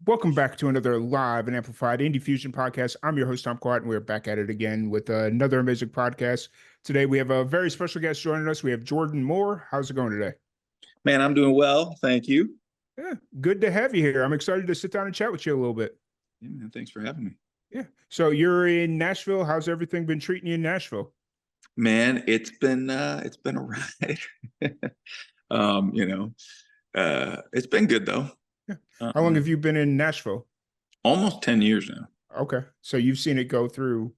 Welcome back to another live and amplified Indie Fusion podcast. I'm your host, Tom Quat, and we're back at it again with another amazing podcast. Today, we have a very special guest joining us. We have Jordan Moore. How's it going today? Man, I'm doing well. Thank you. Yeah, good to have you here. I'm excited to sit down and chat with you a little bit. Yeah, man, thanks for having me. Yeah. So you're in Nashville. How's everything been treating you in Nashville? Man, it's been a ride. Um, you know, it's been good though. Yeah. How long have Um, you been in Nashville? Almost 10 years now. Okay. So you've seen it go through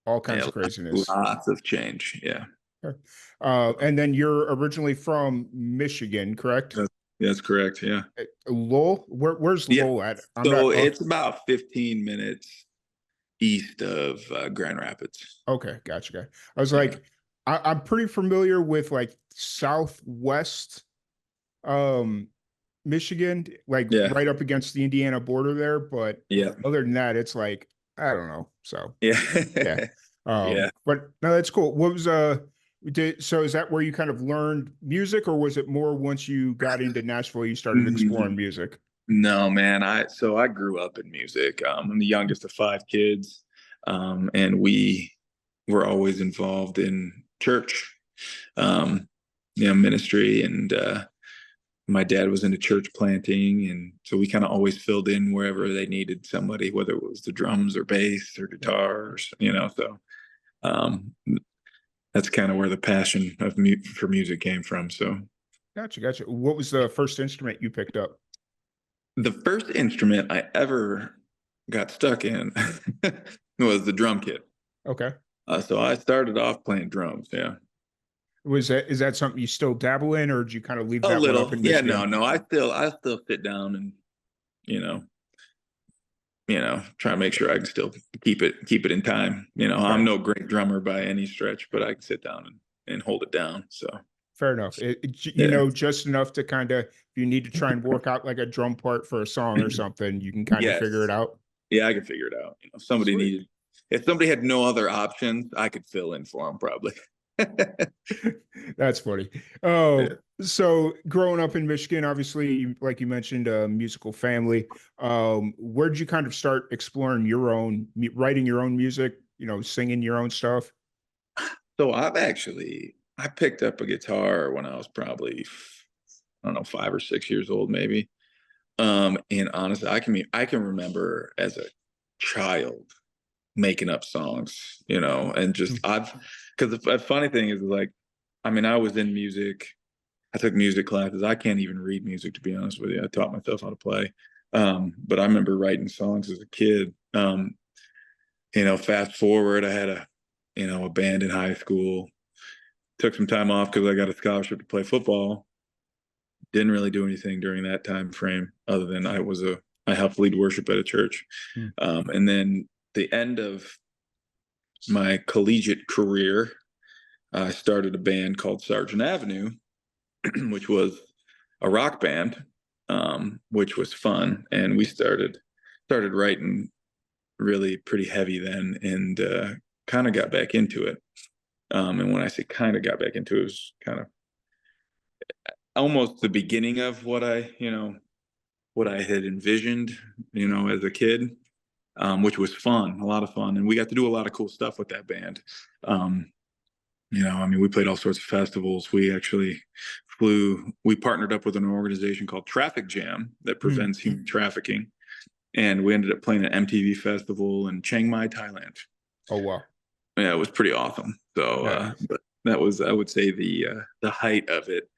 all kinds Yeah, of craziness. lots of change. Yeah. Okay. And then you're originally from Michigan, correct? That's correct. Yeah. Lowell? Where's Yeah. Lowell at? I'm not. So Oh, it's about 15 minutes east of Grand Rapids. okay, gotcha. I was Yeah. like, I'm pretty familiar with like Southwest um Michigan, like Yeah. right up against the Indiana border there, but Yeah. other than that, it's like I don't know. So yeah. Yeah. Yeah. But no, that's cool. What was so is that where you kind of learned music, or was it more once you got into Nashville you started exploring music? No, man. I grew up in music. I'm the youngest of five kids, and we were always involved in church, um, ministry, and my dad was into church planting, and so we kind of always filled in wherever they needed somebody, whether it was the drums or bass or guitars. So um, that's kind of where the passion for music came from. So Gotcha. What was the first instrument you picked up? the first instrument I ever got stuck in was the drum kit. Okay. So I started off playing drums. Yeah, Is that something you still dabble in, or did you kind of leave a that one up little. in Yeah, no, Michigan? no. I still sit down and you know, try to make sure I can still keep it in time. I'm Right. no great drummer by any stretch, but I can sit down and hold it down. So Fair enough. You yeah, know, just enough to kind of, if you need to try and work out like a drum part for a song or something, you can kind of figure it yes, out. yeah, I can figure it out. Sweet. If somebody had no other options, I could fill in for them probably. That's funny. Yeah. So growing up in Michigan, obviously, like you mentioned, a musical family. Where did you kind of start exploring your own, writing your own music, singing your own stuff? So I picked up a guitar when I was probably I don't know 5 or 6 years old maybe. And honestly, I can remember as a child making up songs, and just I've because the funny thing is like, I mean, I was in music. I took music classes. I can't even read music to be honest with you. I taught myself how to play. But I remember writing songs as a kid. Fast forward, I had a band in high school. Took some time off because I got a scholarship to play football. Didn't really do anything during that time frame other than I helped lead worship at a church. Hmm. And then the end of my collegiate career, I started a band called Sergeant Avenue, which was a rock band, which was fun. And we started writing really pretty heavy then, and kind of got back into it. And when I say kind of got back into it, it was kind of almost the beginning of what I had envisioned, as a kid, which was fun, a lot of fun, and we got to do a lot of cool stuff with that band. Um, I mean, we played all sorts of festivals. We partnered up with an organization called Traffic Jam that Hmm. prevents human trafficking, and we ended up playing an MTV festival in Chiang Mai, Thailand. Oh, wow. Yeah, it was pretty awesome. So, Nice. but that was, I would say, the height of it.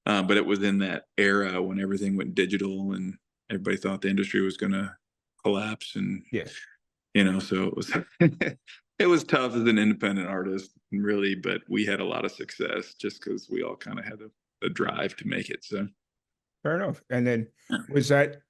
But it was in that era when everything went digital and everybody thought the industry was going to collapse, and Yeah. so it was it was tough as an independent artist, really. But we had a lot of success just because we all kind of had a drive to make it. So Fair enough. And then yeah. was that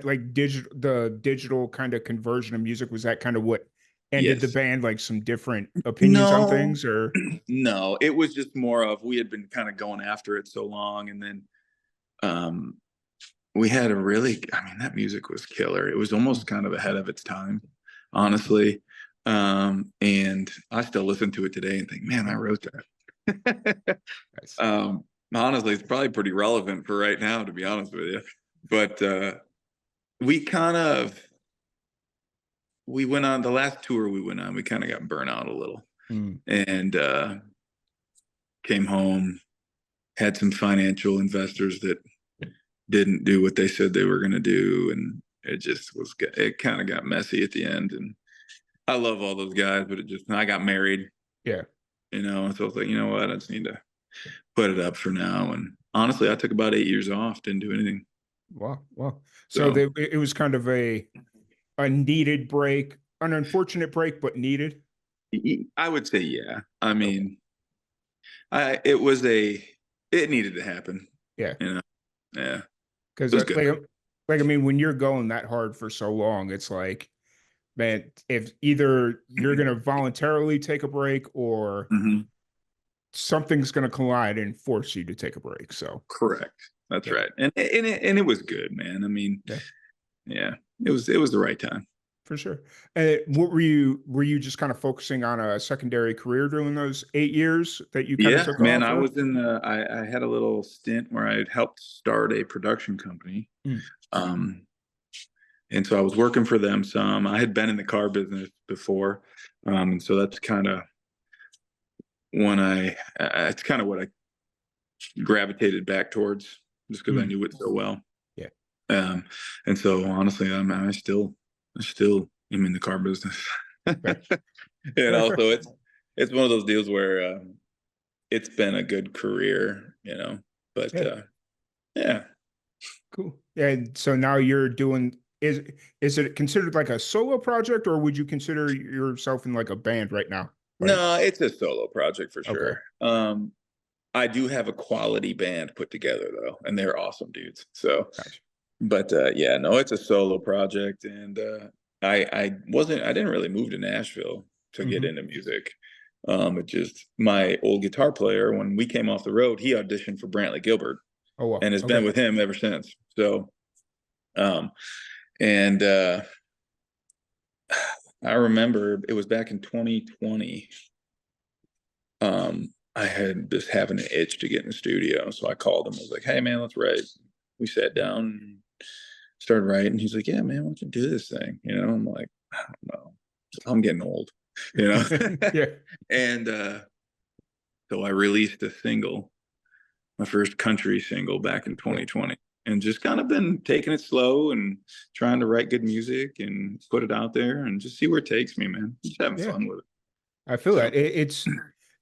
like the digital kind of conversion of music? Was that kind of what ended the Yes. band, like some different opinions on No, things, or no, it was just more of we had been kind of going after it so long, and then um, we had I mean, that music was killer. It was almost kind of ahead of its time, honestly. And I still listen to it today and think, man, I wrote that. Nice. Honestly, it's probably pretty relevant for right now, to be honest with you. But we kind of we went on the last tour we went on. We kind of got burnt out a little, Mm, and came home, had some financial investors that didn't do what they said they were going to do, and it kind of got messy at the end. And I love all those guys, but I got married, yeah. and so I was like, you know what, I just need to put it up for now. And honestly, I took about 8 years off, didn't do anything. Wow. Wow. So So it was kind of a needed break, an unfortunate break, but needed. I would say, yeah. I Okay. mean, it needed to happen, Yeah. you know. Yeah, it Because was good. I mean, when you're going that hard for so long, it's like, man, if either you're gonna voluntarily take a break or Mhm. something's gonna collide and force you to take a break. So Correct. That's yeah, right. And it was good, man. I mean, yeah, yeah, it was the right time. for sure. What were you just kind of focusing on a secondary career during those 8 years that you kind of Yeah, took man. off? Or I had a little stint where I helped start a production company. Mm, Um, and so I was working for them some. I had been in the car business before. And so that's kind of it's kind of what I gravitated back towards just because I mm, knew it so well. yeah, Um, and so honestly, I still am in the car business. fair, fair, fair. So it's one of those deals where it's been a good career, but Yeah, yeah. cool. And so now you're doing is it considered like a solo project, or would you consider yourself in like a band right now? Like, No, it's a solo project for okay, sure. I do have a quality band put together though, and they're awesome dudes. So, gotcha. but yeah, no, it's a solo project, and I didn't really move to Nashville to get Hmm. into music. It just my old guitar player, when we came off the road, he auditioned for Brantley Gilbert Oh well, and has been okay. with him ever since. So, um, and I remember it was back in 2020. I had just having an itch to get in the studio. So I called him. I was like, hey, man, let's write. We sat down, started writing. He's like, yeah, man, why don't you do this thing? I'm like, I don't know. I'm getting old, you know? Yeah, And so I released a single, my first country single back in yeah, 2020, and just kind of been taking it slow and trying to write good music and put it out there and just see where it takes me, man. Just having yeah. fun with it. I feel So that it's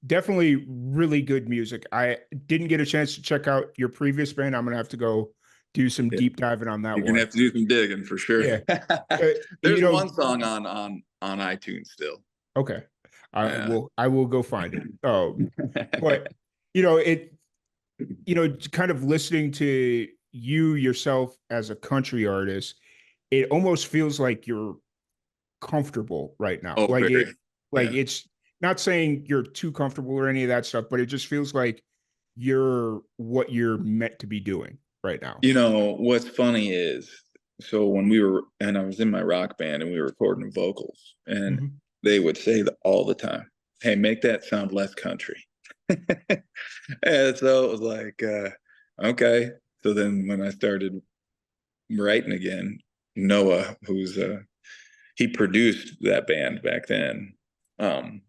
definitely really good music. I didn't get a chance to check out your previous band. I'm gonna have to go do some yeah, deep diving on that you're gonna one. have to do some digging for sure. Yeah, you There's know, one song on iTunes still. okay. Yeah. I will go find it. But you know, kind of listening to you yourself as a country artist, it almost feels like you're comfortable right now. Oh, very. Like Yeah. it's not saying you're too comfortable or any of that stuff, but it just feels like you're what you're meant to be doing right now. What's funny is, so and I was in my rock band and we were recording vocals, and Mhm. they would say that all the time, hey, make that sound less country. And so it was like, okay. So then when I started writing again, Noah, he produced that band back then, um,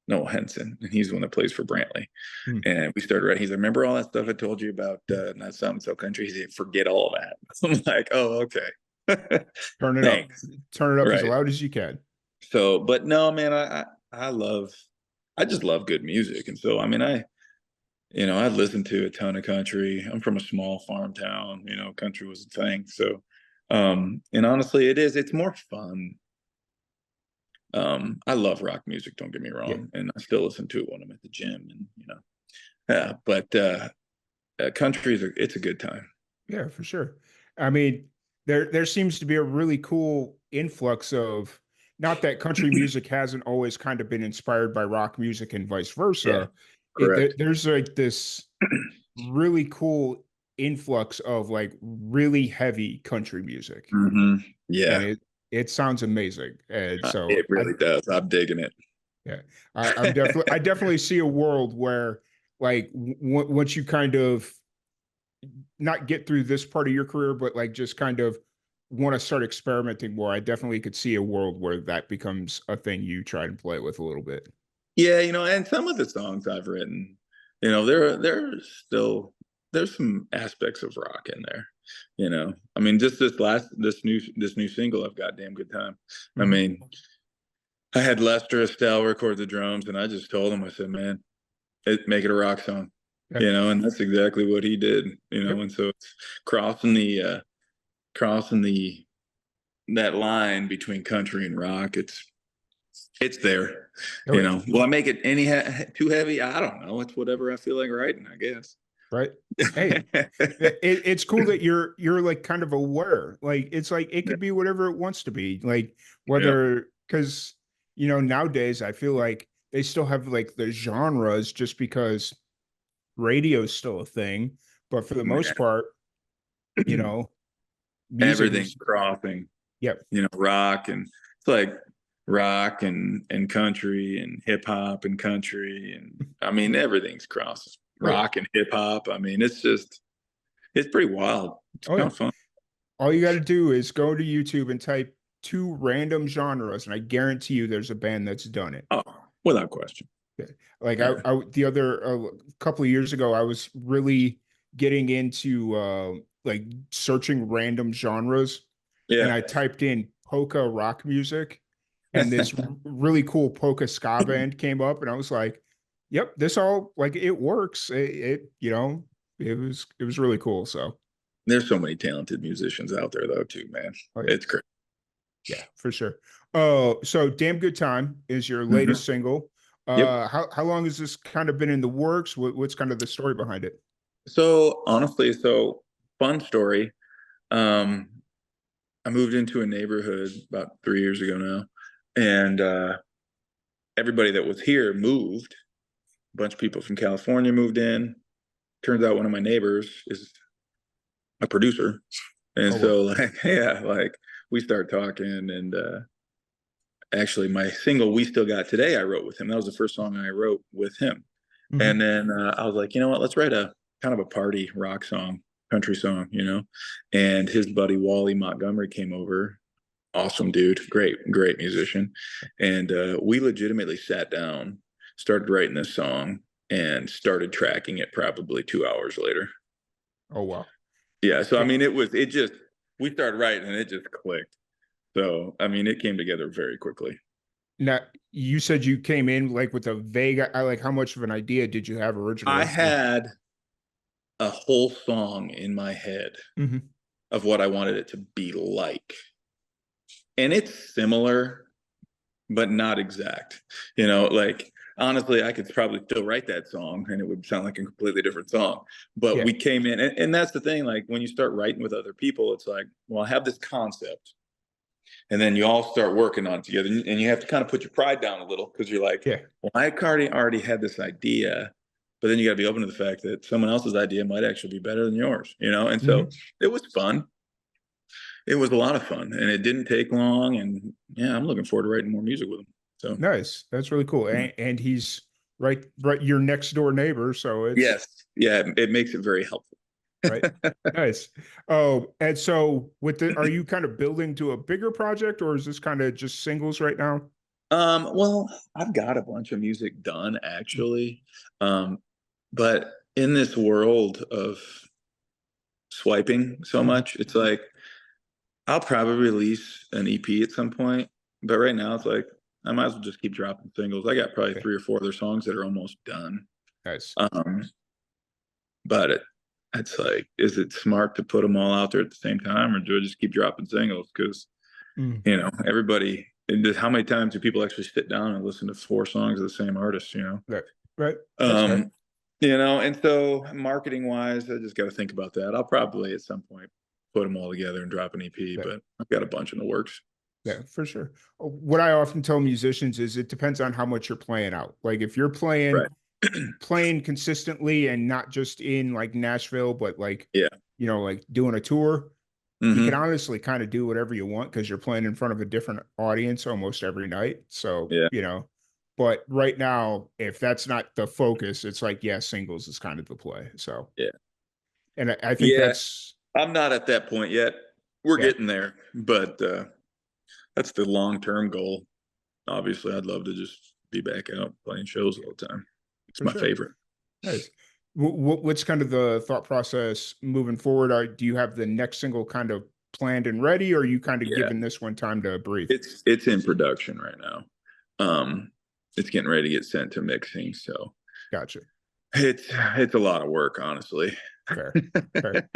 Noah Henson, and he's the one that plays for Brantley. Mm. And we started writing. He's like, remember all that stuff I told you about not something so country? He said, forget all that. I'm like, oh, okay. Turn it up. Thanks. Turn it up as Right. loud as you can. So, but no, man, I just love good music. And so, I mean, I listened to a ton of country. I'm from a small farm town, country was a thing. So, and honestly, it's more fun. I love rock music, don't get me Yeah. wrong. And I still listen to it when I'm at the gym and, yeah, but country it's a good time. Yeah, for sure. I mean, there seems to be a really cool influx of not that country music hasn't always kind of been inspired by rock music and vice Yeah, versa. correct. There's like this really cool influx of like really heavy country music, Hmm. and Yeah, it sounds amazing. And so it really does. I'm digging it. yeah, I definitely see a world where like once you kind of not get through this part of your career, but like just kind of want to start experimenting more, I definitely could see a world where that becomes a thing you try and play with a little bit. Yeah, and some of the songs I've written, there's some aspects of rock in there. I mean, just this new single, I've got damn good time. I Mhm. mean, I had Lester Estelle record the drums, and I just told him, I said, man, make it a rock song, Yeah. and that's exactly what he did. Yep. And so it's crossing the that line between country and rock. It's there. Oh yeah. Will I make it too heavy? I don't know. It's whatever I feel like writing, I guess. Right. Hey, it's cool that you're like kind of aware. Like it's like it Yeah. could be whatever it wants to be. Like Yeah. whether because nowadays I feel like they still have like the genres just because radio's still a thing. But for the most part, you know, music Everything's is crossing, yep. rock, and it's like rock and country and hip hop and country. And I mean, everything's crossing Oh yeah. rock and hip hop. I mean, it's pretty wild. It's Oh kind yeah. of fun. All you got to do is go to YouTube and type two random genres, and I guarantee you there's a band that's done it. Oh, without question. Yeah. Like Yeah. I the other couple of years ago, I was really getting into like searching random genres, and Yeah. I typed in polka rock music, and this really cool polka ska band came up, and I was like, "Yep, this all like it works." It was really cool. So, There's so many talented musicians out there, though, too, man. oh yeah. It's crazy. Yeah, for sure. Oh, so Damn Good Time is your Mhm. latest single. Yep. How long has this kind of been in the works? What's kind of the story behind it? So honestly, fun story. Um, I moved into a neighborhood about 3 years ago now, and everybody that was here moved. A bunch of people from California moved in. Turns out one of my neighbors is a producer, and Oh well. so like yeah, like we start talking, and actually my single "We Still Got Today" I wrote with him. That was the first song I wrote with him. Hmm. And then I was like, you know what? Let's write a kind of a party rock song, country song, And his buddy Wally Montgomery came over. Awesome dude, great musician. And we legitimately sat down, started writing this song, and started tracking it probably 2 hours later. Oh wow. Yeah. So I Eh, mean, we started writing and it just clicked. So I mean, it came together very quickly. Now you said you came in like with a vague, I like how much of an idea did you have I originally? had a whole song in my head Hmm. of what I wanted it to be like. And it's similar, but not exact. Like honestly, I could probably still write that song and it would sound like a completely different song. But Yeah. we came in, and that's the thing. Like when you start writing with other people, it's like, well, I have this concept, and then you all start working on it together, and you have to kind of put your pride down a little because you're like, Yeah. well, I already had this idea, but then you got to be open to the fact that someone else's idea might actually be better than yours, And so Hmm. it was fun. It was a lot of fun, and it didn't take long. And yeah, I'm looking forward to writing more music with him. So Nice. That's really cool. And he's right your next door neighbor, so it's yes, yeah, it makes it very helpful. right. Nice. Oh, and so are you kind of building to a bigger project, or is this kind of just singles right now? Well, I've got a bunch of music done actually, um, but in this world of swiping so Mhm. much, it's like I'll probably release an EP at some point, but right now it's like I might as well just keep dropping singles. I got probably Yeah. 3 or 4 other songs that are almost done. Nice. Um, but it's like, is it smart to put them all out there at the same time, or do I just keep dropping singles? Because Mm. everybody. How many times do people actually sit down and listen to 4 songs of the same artist? Right. Right. That's fair. Um, and so marketing wise, I just got to think about that. I'll probably at some point put them all together and drop an EP, Yeah. but I've got a bunch in the works. Yeah, for sure. What I often tell musicians is it depends on how much you're playing out. Like if you're playing Right. playing consistently and not just in like Nashville, but like, Yeah. like doing a tour, you can Hmm. honestly kind of do whatever you want because you're playing in front of a different audience almost every night. So, Yeah. but right now, if that's not the focus, it's like, yeah, singles is kind of the play. So, Yeah. and I think Yeah. that's I'm not at that point yet. we're Yeah, getting there, but that's the long-term goal. Obviously, I'd love to just be back out playing shows all the time. It's for my sure. favorite. Nice. What's kind of the thought process moving forward? Do you have the next single kind of planned and ready, or are you kind of Yeah, giving this one time to breathe? it's in production right now. Um, it's getting ready to get sent to mixing, so Gotcha. it's a lot of work, honestly. Fair. Fair.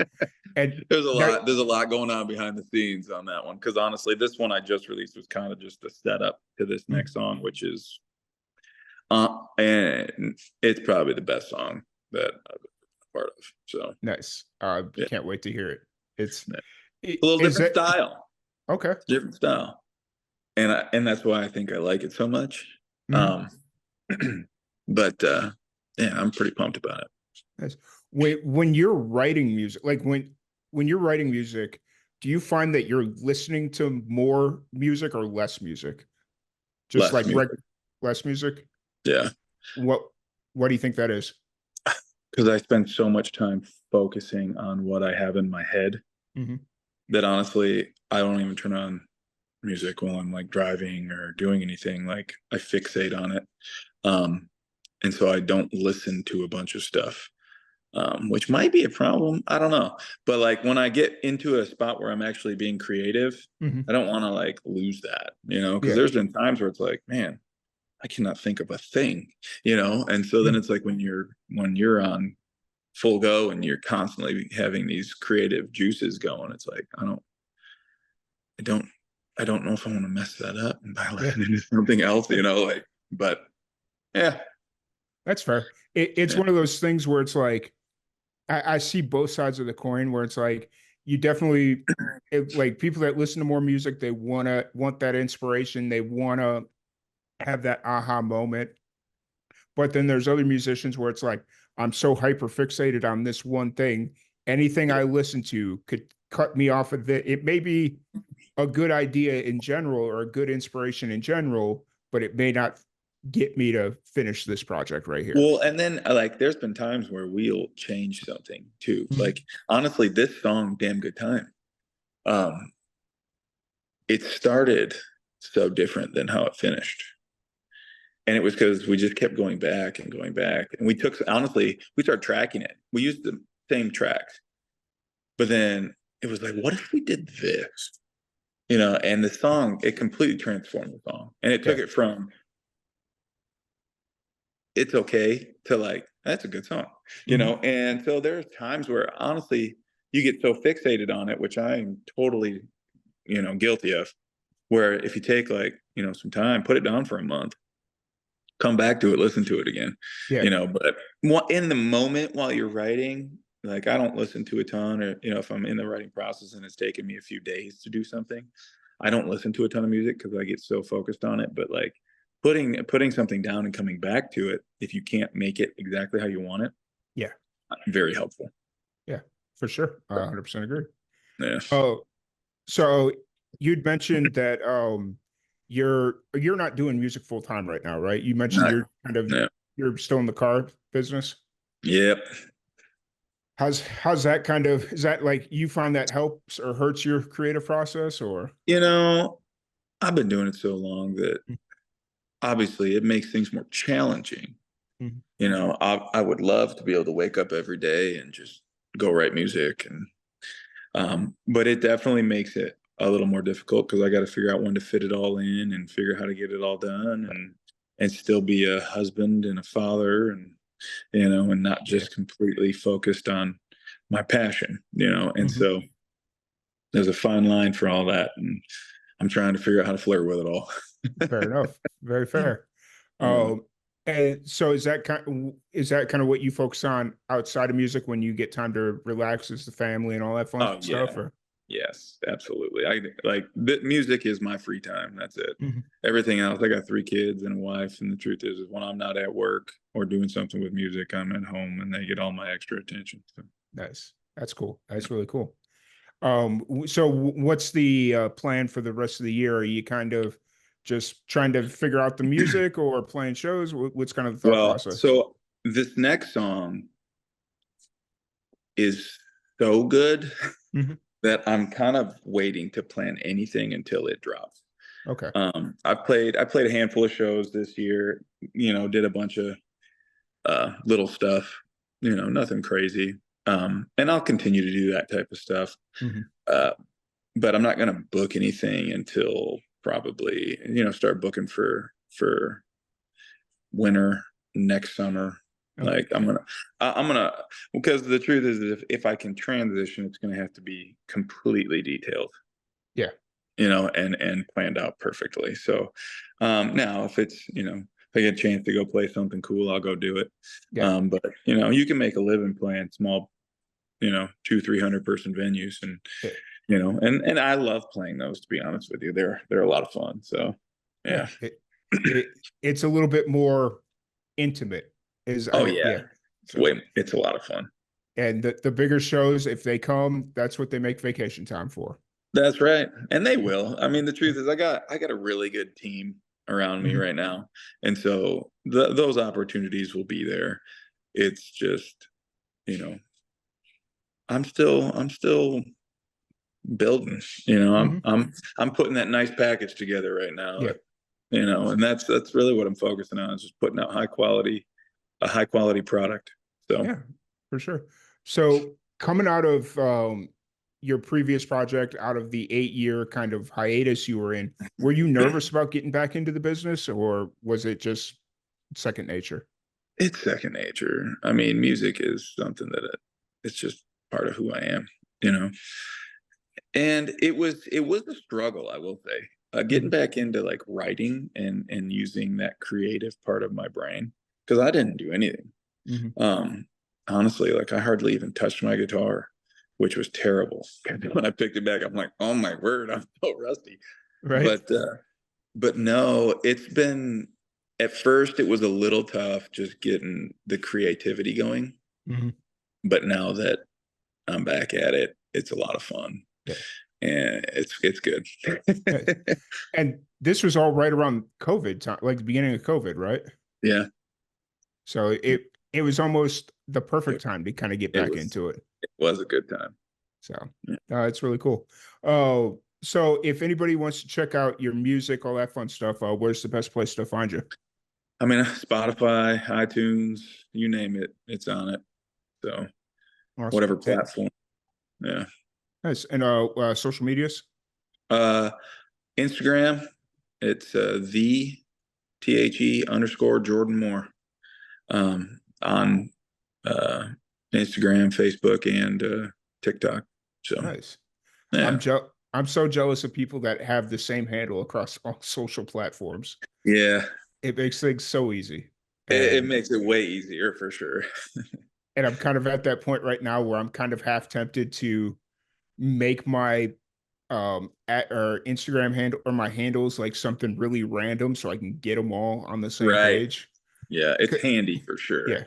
And There's a that, lot going on behind the scenes on that one, because honestly, this one I just released was kind of just the setup to this mm, next song, which is and it's probably the best song that I've been a part of. So nice. yeah, Can't wait to hear it. It's yeah. A little is different it style, okay? different style, and that's why I think I like it so much. Mhm. Um, but yeah, I'm pretty pumped about it. Nice. When you're writing music, like when you're writing music, do you find that you're listening to more music or less music? Just Less like music, less music? yeah, What what do you think that is? because I spend so much time focusing on what I have in my head Mhm. that honestly, I don't even turn on music while I'm like driving or doing anything. Like I fixate on it. Um, and so I don't listen to a bunch of stuff, which might be a problem. I don't know. But like when I get into a spot where I'm actually being creative, I Mhm. don't want to like lose that, because Yeah. there's been times where it's like, man, I cannot think of a thing. And so then Mm. it's like when you're on full go and you're constantly having these creative juices going, it's like I don't I don't know if I want to mess that up by Yeah. listening to something else, like, but yeah, That's fair. It's yeah, one of those things where it's like I see both sides of the coin where it's like you definitely like people that listen to more music, they want that inspiration, they wanna have that aha moment. But then there's other musicians where it's like, I'm so hyper fixated on this one thing. Anything yeah. I listen to could cut me off of the it may be a good idea in general or a good inspiration in general, but it may not get me to finish this project right here. Well, and then like there's been times where we'll change something too. Mhm. Like honestly, this song, Damn Good Time, um, it started so different than how it finished. And it was because we just kept going back and going back. And honestly, we started tracking it. We used the same tracks, but then it was like, what if we did this? And the song, it completely transformed the song. And it took Yeah. it from it's okay to like, that's a good song, Mhm. And so there's times where honestly, you get so fixated on it, which I'm totally, guilty of, where if you take like, some time, put it down for a month, come back to it, listen to it again, Yeah. but in the moment while you're writing, like I don't listen to a ton, or if I'm in the writing process and it's taken me a few days to do something, I don't listen to a ton of music because I get so focused on it. But like putting something down and coming back to it, if you can't make it exactly how you want it, Yeah. very helpful. Yeah. For sure. I 100% agree. Yeah. Oh, so you'd mentioned that you're not doing music full time right now, right? You mentioned Not, you're kind of yeah. you're still in the car business. Yep. How's that kind of is that like you find that helps or hurts your creative process or You know, I've been doing it so long that obviously it makes things more challenging. Mhm. I would love to be able to wake up every day and just go write music, but it definitely makes it a little more difficult because I got to figure out when to fit it all in and figure how to get it all done and still be a husband and a father and not Yeah. just completely focused on my passion. And Mhm. so there's a fine line for all that, and I'm trying to figure out how to flirt with it all. Fair enough. Very fair. Yeah. Um, and so is that kind of what you focus on outside of music when you get time to relax as the family and all that fun Oh stuff yeah. or Yes, absolutely. I like music is my free time. That's it. Mhm. Everything else, I got 3 kids and a wife, and the truth is when I'm not at work or doing something with music, I'm at home, and they get all my extra attention. So, Nice. That's cool. That's really cool. What's the plan for the rest of the year? Are you kind of just trying to figure out the music or playing shows? What's kind of the thought well, process? so this next song is so good Mhm. that I'm kind of waiting to plan anything until it drops. Okay. I played a handful of shows this year, did a bunch of little stuff, nothing crazy. And I'll continue to do that type of stuff. Mhm. Uh, but I'm not going to book anything until probably, start booking for winter next summer. Okay. Like I'm gonna, because the truth is if I can transition, it's going to have to be completely detailed, Yeah. and planned out perfectly. So, now if it's, if I get a chance to go play something cool, I'll go do it. Yeah. But you can make a living playing small, 200-300 person venues, and Yeah. and I love playing those, to be honest with you. They're a lot of fun. So, Yeah. yeah. It's a little bit more intimate. Oh yeah, Yeah. So, it's a lot of fun. and the bigger shows, if they come, that's what they make vacation time for. That's right. And they will. I mean, the truth is I got a really good team around me Mhm. right now. And so those opportunities will be there. It's just, you know, I'm still building, Mhm. I'm putting that nice package together right now, Yeah. and that's really what I'm focusing on, is just putting out a high quality product. So, Yeah, for sure. So coming out of your previous project, out of the 8-year kind of hiatus you were in, were you nervous about getting back into the business, or was it just second nature? it's second nature. I mean, music is something that it's just part of who I am, you know. And it was a struggle, I will say. Getting Mhm. back into like writing and using that creative part of my brain, because I didn't do anything. Mhm. Um, Honestly, like I hardly even touched my guitar, which was terrible. When I picked it back, I'm like, oh my word, I'm so rusty. Right. But no, it's been, at first it was a little tough just getting the creativity going. Mhm. But now that I'm back at it, it's a lot of fun, Yeah. and it's good. Nice. And this was all right around COVID time, like the beginning of COVID, right? Yeah, So it was almost the it, perfect time to kind of get it back was into it. it was a good time. So Yeah. it's really cool. Oh, so if anybody wants to check out your music, all that fun stuff, where's the best place to find you? I mean, Spotify, iTunes, you name it, it's on it. So Awesome. whatever platform. Yeah. Nice. And social medias? Uh, Instagram, it's the _Jordan Moore. On Instagram, Facebook, and TikTok. So Nice. yeah, I'm so jealous of people that have the same handle across all social platforms. yeah, It makes things so easy. it And makes it way easier for sure. I'm kind of at that point right now where I'm kind of half tempted to make my at or Instagram handle or my handles like something really random so I can get them all on the same Right. page. Yeah, it's 'Cause- handy for sure. Yeah,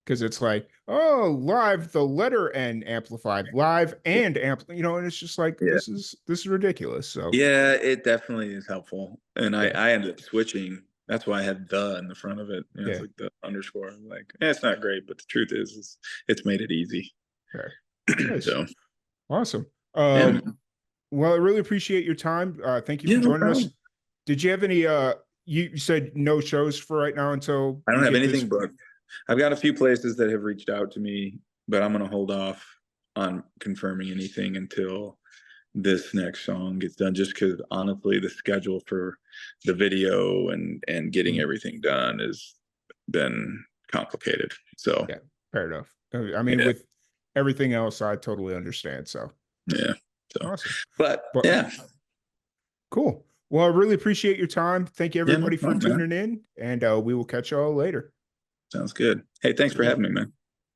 because it's like, oh, live the letter N amplified, live and and it's just like Yeah. this is ridiculous. So Yeah, it definitely is helpful. And I, yeah, I ended up switching. That's why I had the in the front of it. It's yeah, like the underscore. I'm like, it's not great, but the truth is it's made it easy. yeah. Nice, So awesome. yeah, Um, man. well, I really appreciate your time. Thank you Yeah, for no joining us. problem. Did you have any? You said no shows for right now until I don't you have get this. anything booked. I've got a few places that have reached out to me, but I'm gonna hold off on confirming anything until this next song gets done, just because honestly the schedule for the video and getting Mm, everything done has been complicated. So yeah, fair enough. I mean, yeah, with everything else, I totally understand. So yeah. So awesome. but But yeah, cool. Well, I really appreciate your time. Thank you yeah, no everybody for problem, man. tuning in, and we will catch y'all later. Sounds good. Hey, thanks See for ya. having me, man.